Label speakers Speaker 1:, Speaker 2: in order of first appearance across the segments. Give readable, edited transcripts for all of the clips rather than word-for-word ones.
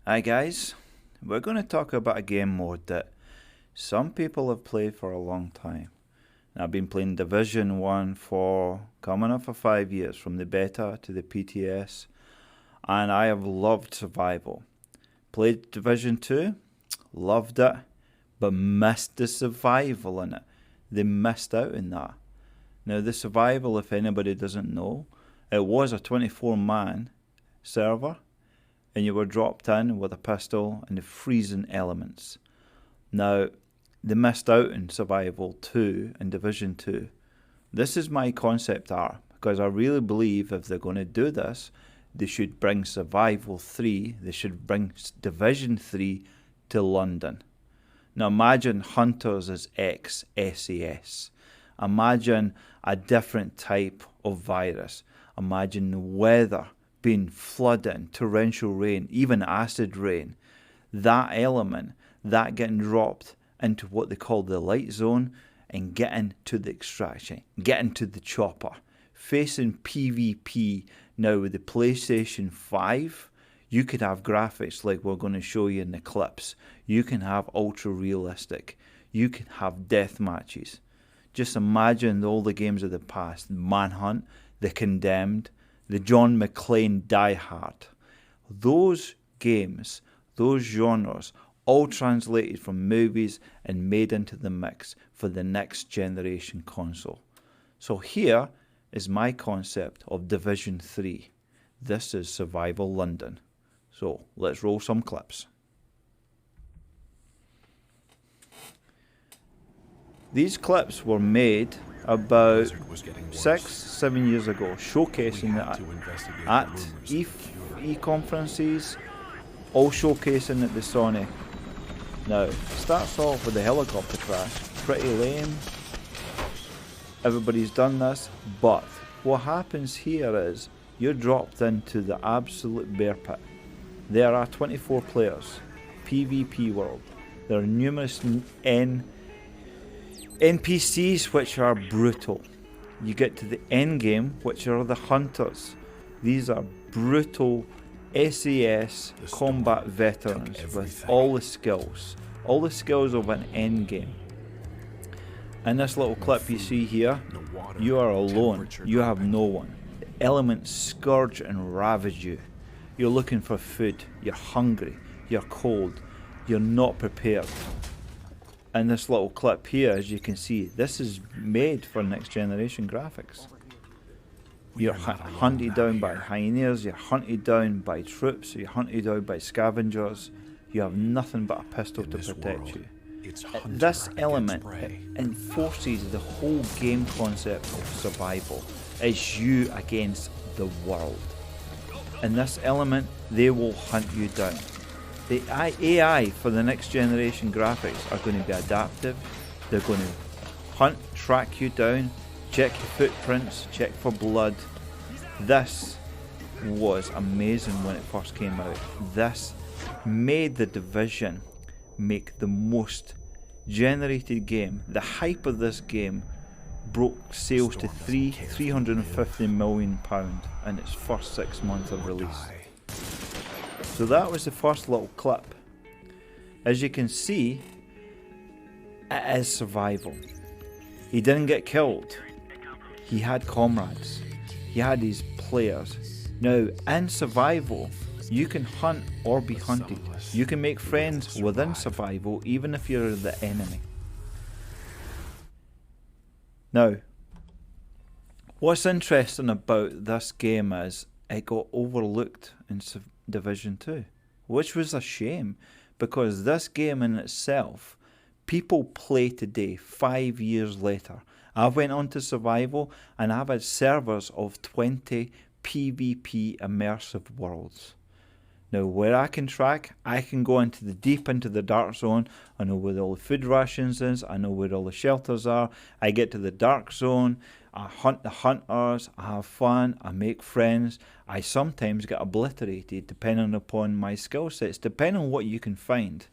Speaker 1: Hi guys, we're going to talk about a game mode that some people have played for a long time. Now, I've been playing Division 1 for coming up for 5 years, from the beta to the PTS, and I have loved survival. Played Division 2, loved it, but missed the survival in it. They missed out in that. Now, the survival, if anybody doesn't know, it was a 24-man server, and you were dropped in with a pistol and the freezing elements. Now, they missed out in Survival 2 and Division 2. This is my concept art, because I really believe if they're going to do this, they should bring Survival 3, they should bring Division 3 to London. Now imagine Hunters as ex-SAS. Imagine a different type of virus. Imagine the weather being flooding, torrential rain, even acid rain. That element, that getting dropped into what they call the light zone and getting to the extraction, getting to the chopper, facing PvP. Now with the PlayStation 5, you could have graphics like we're going to show you in the clips. You can have ultra realistic. You can have death matches. Just imagine all the games of the past, Manhunt, The Condemned, the John McClane Die Hard. Those games, those genres, all translated from movies and made into the mix for the next generation console. So here is my concept of Division 3. This is Survival London. So let's roll some clips. These clips were made about 6-7 years ago, showcasing it at E-conferences, all showcasing at the Sony. Now, it starts off with a helicopter crash, pretty lame, everybody's done this, but what happens here is you're dropped into the absolute bear pit. There are 24 players, PvP world. There are numerous NPCs which are brutal. You get to the end game, which are the hunters. These are brutal SAS combat veterans with all the skills of an end game. In this little clip you see here, you are alone. You have no one. The elements scourge and ravage you. You're looking for food. You're hungry. You're cold. You're not prepared. In this little clip here, as you can see, this is made for next generation graphics. You're hunted down by hyenas, you're hunted down by troops, you're hunted down by scavengers. You have nothing but a pistol to protect you. This element enforces the whole game concept of survival. It's you against the world. In this element, they will hunt you down. The AI for the next generation graphics are going to be adaptive. They're going to hunt, track you down, check your footprints, check for blood. This was amazing when it first came out. This made the Division make the most generated game. The hype of this game broke sales to £350 million in its first 6 months of release. So that was the first little clip. As you can see, it is survival. He didn't get killed. He had comrades. He had his players. Now, in survival, you can hunt or be hunted. You can make friends within survival, even if you're the enemy. Now, what's interesting about this game is it got overlooked in Division 2, which was a shame, because this game in itself, people play today 5 years later. I've went on to survival and I've had servers of 20 PvP immersive worlds. Now where I can track, I can go into the dark zone. I know where all the food rations is, I know where all the shelters are. I get to the dark zone, I hunt the hunters, I have fun, I make friends. I sometimes get obliterated depending upon my skill sets, depending on what you can find.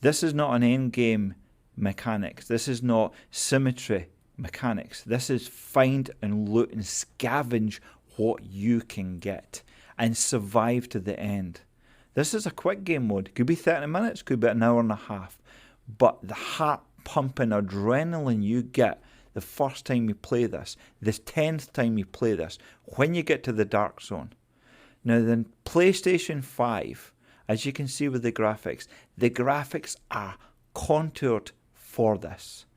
Speaker 1: This is not an end game mechanics. This is not symmetry mechanics. This is find and loot and scavenge what you can get and survive to the end. This is a quick game mode. Could be 30 minutes, could be an hour and a half. But the heart-pumping adrenaline you get the first time you play this, the 10th time you play this, when you get to the Dark Zone. Now, the PlayStation 5, as you can see with the graphics are contoured for this.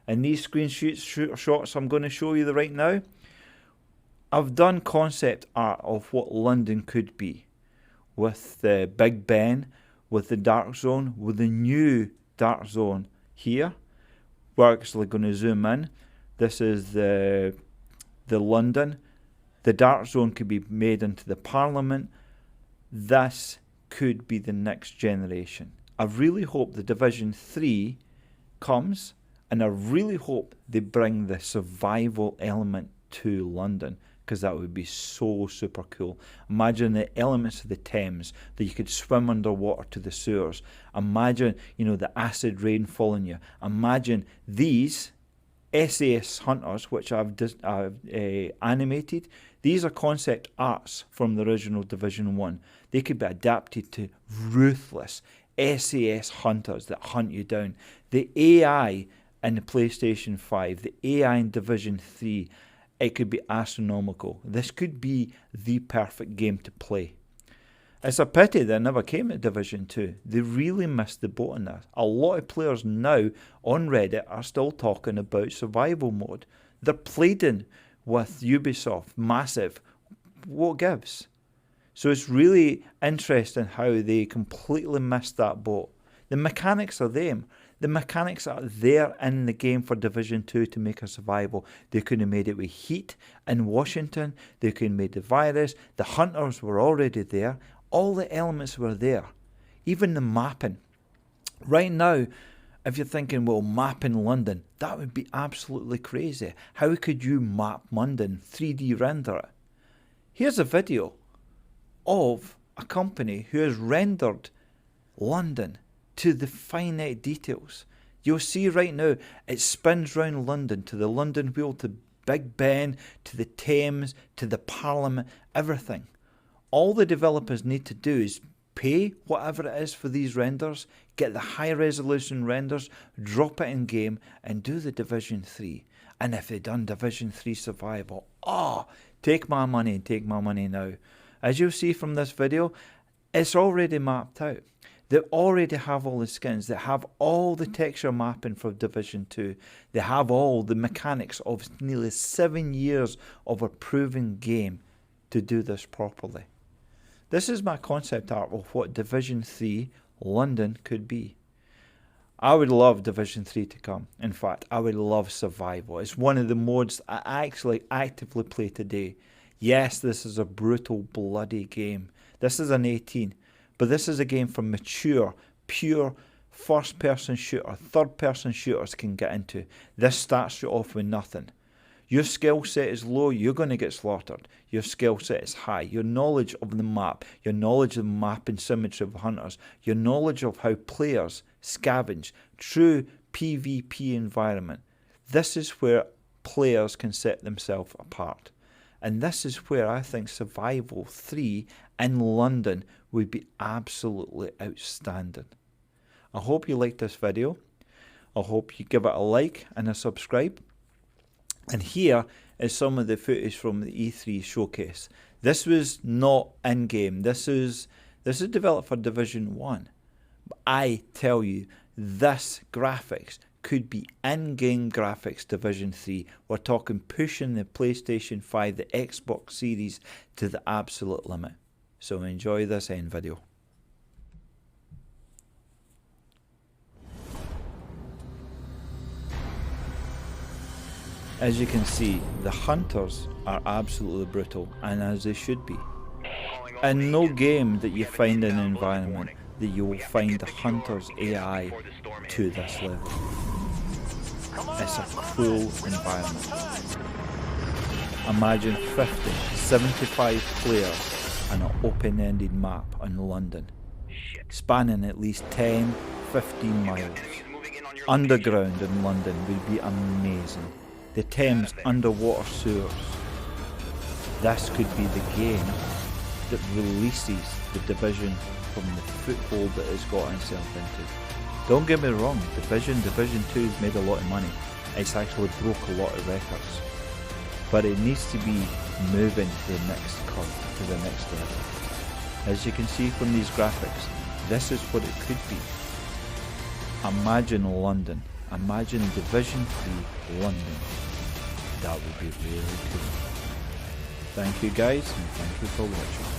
Speaker 1: And these screenshots I'm going to show you right now, I've done concept art of what London could be. With the Big Ben, with the Dark Zone, with the new Dark Zone here. We're actually going to zoom in. This is the London. The Dark Zone could be made into the Parliament. This could be the next generation. I really hope the Division 3 comes, and I really hope they bring the survival element to London, because that would be so super cool. Imagine the elements of the Thames, that you could swim underwater to the sewers. Imagine, the acid rain falling you. Imagine these SAS hunters, which I've animated. These are concept arts from the original Division 1. They could be adapted to ruthless SAS hunters that hunt you down. The AI in the PlayStation 5, the AI in Division 3, it could be astronomical. This could be the perfect game to play. It's a pity that it never came to Division 2. They really missed the boat on that. A lot of players now on Reddit are still talking about survival mode. They're pleading with Ubisoft, massive. What gives? So it's really interesting how they completely missed that boat. The mechanics are them. The mechanics are there in the game for Division 2 to make a survival. They could have made it with heat in Washington. They could have made the virus. The hunters were already there. All the elements were there. Even the mapping. Right now, if you're thinking, well, mapping London, that would be absolutely crazy. How could you map London, 3D render it? Here's a video of a company who has rendered London to the finite details. You'll see right now it spins round London, to the London Wheel, to Big Ben, to the Thames, to the Parliament, everything. All the developers need to do is pay whatever it is for these renders, get the high resolution renders, drop it in game, and do the Division 3. And if they've done Division 3 survival, take my money and take my money now. As you'll see from this video, it's already mapped out. They already have all the skins. They have all the texture mapping for Division 2. They have all the mechanics of nearly 7 years of a proven game to do this properly. This is my concept art of what Division 3 London could be. I would love Division 3 to come. In fact, I would love Survival. It's one of the modes I actually actively play today. Yes, this is a brutal, bloody game. This is an 18. But this is a game for mature, pure, first-person shooter, third-person shooters can get into. This starts you off with nothing. Your skill set is low, you're going to get slaughtered. Your skill set is high. Your knowledge of the map, your knowledge of the map and symmetry of hunters, your knowledge of how players scavenge, true PvP environment. This is where players can set themselves apart. And this is where I think Survival 3 in London would be absolutely outstanding. I hope you liked this video. I hope you give it a like and a subscribe. And here is some of the footage from the E3 showcase. This was not in-game. This is developed for Division 1. But I tell you, this graphics could be in-game graphics Division 3. We're talking pushing the PlayStation 5, the Xbox Series to the absolute limit. So enjoy this end video. As you can see, the hunters are absolutely brutal, and as they should be. In no game that you find an environment that you will find the hunters AI to this level. It's a cruel environment. Imagine 50, 75 players on an open-ended map in London, spanning at least 10, 15 miles. Underground in London would be amazing. The Thames underwater sewers. This could be the game that releases the division from the foothold that it's got itself into. Don't get me wrong, Division 2 has made a lot of money. It's actually broke a lot of records. But it needs to be moving to the next curve, to the next level. As you can see from these graphics, this is what it could be. Imagine London. Imagine Division 3 London. That would be really cool. Thank you guys, and thank you for watching.